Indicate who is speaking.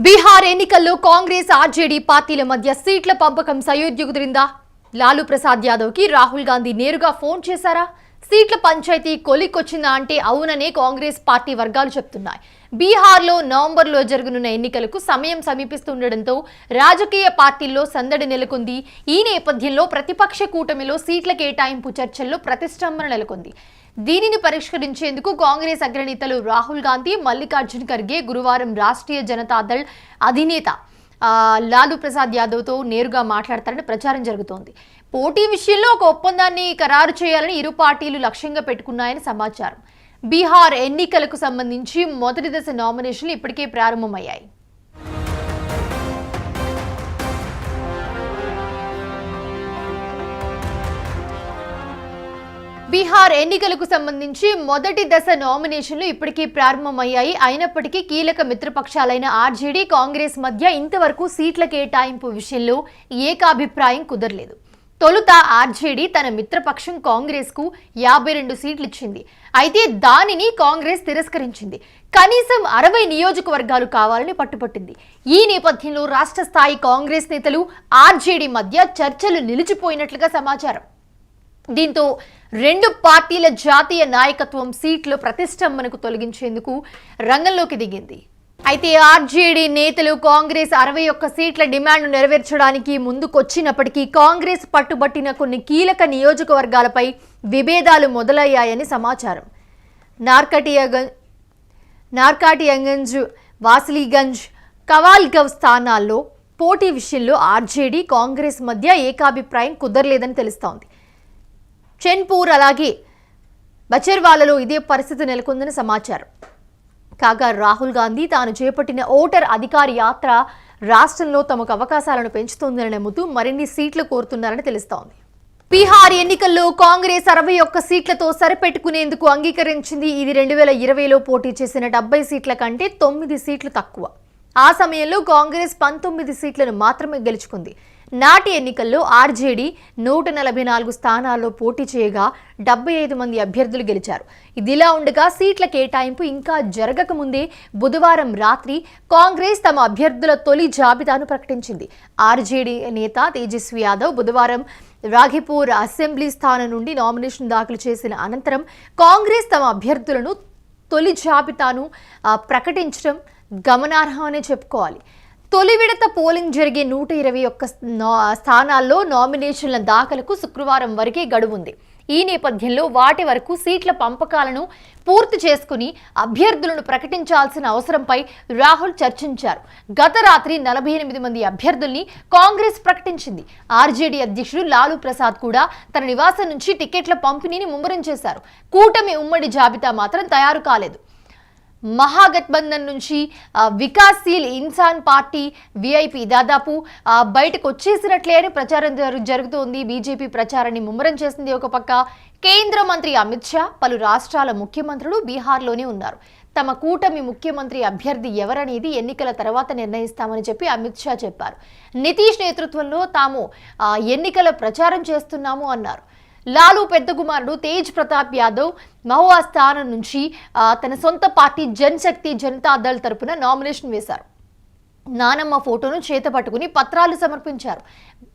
Speaker 1: బీహార్ ఎన్నికల్లో కాంగ్రెస్ ఆర్జేడీ పార్టీల మధ్య సీట్ల పంపకం సయోధ్య కుదిరిందా? లాలూ ప్రసాద్ యాదవ్ కి రాహుల్ గాంధీ నేరుగా ఫోన్ చేశారా? సీట్ల పంచాయతీ కొలిక్కొచ్చిందా అంటే అవుననే కాంగ్రెస్ పార్టీ వర్గాలు చెప్తున్నాయి. బీహార్లో నవంబర్లో జరగనున్న ఎన్నికలకు సమయం సమీపిస్తుండటంతో రాజకీయ పార్టీల్లో సందడి నెలకొంది. ఈ నేపథ్యంలో ప్రతిపక్ష కూటమిలో సీట్ల కేటాయింపు చర్చల్లో ప్రతిష్టంభన నెలకొంది. దీనిని పరిష్కరించేందుకు కాంగ్రెస్ అగ్రనేతలు రాహుల్ గాంధీ, మల్లికార్జున్ ఖర్గే గురువారం రాష్ట్రీయ జనతాదళ్ అధినేత లాలూ ప్రసాద్ యాదవ్తో నేరుగా మాట్లాడతారని ప్రచారం జరుగుతోంది. పోటీ విషయంలో ఒక ఒప్పందాన్ని ఖరారు చేయాలని ఇరు పార్టీలు లక్ష్యంగా పెట్టుకున్నాయని సమాచారం. బీహార్ ఎన్నికలకు సంబంధించి మొదటి దశ నామినేషన్లు ఇప్పటికే ప్రారంభమయ్యాయి. బీహార్ ఎన్నికలకు సంబంధించి మొదటి దశ నామినేషన్లు ఇప్పటికీ ప్రారంభమయ్యాయి. అయినప్పటికీ కీలక మిత్రపక్షాలైన ఆర్జేడీ, కాంగ్రెస్ మధ్య ఇంతవరకు సీట్ల కేటాయింపు విషయంలో ఏకాభిప్రాయం కుదరలేదు. తొలుత ఆర్జేడీ తన మిత్రపక్షం కాంగ్రెస్ కు 52 సీట్లు ఇచ్చింది. అయితే దానిని కాంగ్రెస్ తిరస్కరించింది. కనీసం 60 నియోజకవర్గాలు కావాలని పట్టుపట్టింది. ఈ నేపథ్యంలో రాష్ట్ర స్థాయి కాంగ్రెస్ నేతలు ఆర్జేడీ మధ్య చర్చలు నిలిచిపోయినట్లుగా సమాచారం. దీంతో రెండు పార్టీల జాతీయ నాయకత్వం సీట్లు ప్రతిష్టంభనకు తొలగించేందుకు రంగంలోకి దిగింది. అయితే ఆర్జేడీ నేతలు కాంగ్రెస్ 61 సీట్ల డిమాండ్ నెరవేర్చడానికి ముందుకొచ్చినప్పటికీ కాంగ్రెస్ పట్టుబట్టిన కొన్ని కీలక నియోజకవర్గాలపై విభేదాలు మొదలయ్యాయని సమాచారం. నార్కటియాగంజ్, వాసిలీగంజ్, కవాల్గవ్ స్థానాల్లో పోటీ విషయంలో ఆర్జేడీ, కాంగ్రెస్ మధ్య ఏకాభిప్రాయం కుదరలేదని తెలుస్తోంది. చెన్పూర్ అలాగే బచర్వాలలో ఇదే పరిస్థితి నెలకొందని సమాచారం. కాగా రాహుల్ గాంధీ తాను చేపట్టిన ఓటర్ అధికార యాత్ర రాష్ట్రంలో తమకు అవకాశాలను పెంచుతోందని నమ్ముతూ మరిన్ని సీట్లు కోరుతున్నారని తెలుస్తోంది. బీహార్ ఎన్నికల్లో కాంగ్రెస్ 61 సీట్లతో సరిపెట్టుకునేందుకు అంగీకరించింది. ఇది 2020లో పోటీ చేసిన 70 సీట్ల కంటే 9 సీట్లు తక్కువ. ఆ సమయంలో కాంగ్రెస్ 19 సీట్లను మాత్రమే గెలుచుకుంది. నాటి ఎన్నికల్లో ఆర్జేడీ 144 స్థానాల్లో పోటీ చేయగా 75 మంది అభ్యర్థులు గెలిచారు. ఇదిలా ఉండగా సీట్ల కేటాయింపు ఇంకా జరగకముందే బుధవారం రాత్రి కాంగ్రెస్ తమ అభ్యర్థుల తొలి జాబితాను ప్రకటించింది. ఆర్జేడీ నేత తేజస్వి యాదవ్ బుధవారం రాఘిపూర్ అసెంబ్లీ స్థానం నుండి నామినేషన్ దాఖలు చేసిన అనంతరం కాంగ్రెస్ తమ అభ్యర్థులను తొలి జాబితాను ప్రకటించడం గమనార్హమనే చెప్పుకోవాలి. తొలి విడత పోలింగ్ జరిగే 121 స్థానాల్లో నామినేషన్ల దాఖలకు శుక్రవారం వరకే గడువుంది. ఈ నేపథ్యంలో వాటి వరకు సీట్ల పంపకాలను పూర్తి చేసుకుని అభ్యర్థులను ప్రకటించాల్సిన అవసరంపై రాహుల్ చర్చించారు. గత రాత్రి 48 మంది అభ్యర్థుల్ని కాంగ్రెస్ ప్రకటించింది. ఆర్జేడీ అధ్యక్షుడు లాలూ ప్రసాద్ కూడా తన నివాసం నుంచి టికెట్ల పంపిణీని ముమ్మరం చేశారు. కూటమి ఉమ్మడి జాబితా మాత్రం తయారు కాలేదు. మహాగఠబంధన్ నుంచి వికాస్శీల్ ఇన్సాన్ పార్టీ విఐపి దాదాపు బయటకు వచ్చేసినట్లే అని ప్రచారం జరుగుతోంది. బీజేపీ ప్రచారాన్ని ముమ్మరం చేసింది. ఒక పక్క కేంద్ర మంత్రి అమిత్ షా, పలు రాష్ట్రాల ముఖ్యమంత్రులు బీహార్లోనే ఉన్నారు. తమ కూటమి ముఖ్యమంత్రి అభ్యర్థి ఎవరనేది ఎన్నికల తర్వాత నిర్ణయిస్తామని చెప్పి అమిత్ షా చెప్పారు. నితీష్ నేతృత్వంలో తాము ఎన్నికల ప్రచారం చేస్తున్నాము అన్నారు. లాలూ పెద్ద కుమారుడు తేజ్ ప్రతాప్ యాదవ్ మహువా స్థానం నుంచి తన సొంత పార్టీ జనశక్తి జనతాదళ్ తరపున నామినేషన్ వేశారు. నానమ్మ ఫోటోను చేత పట్టుకుని పత్రాలు సమర్పించారు.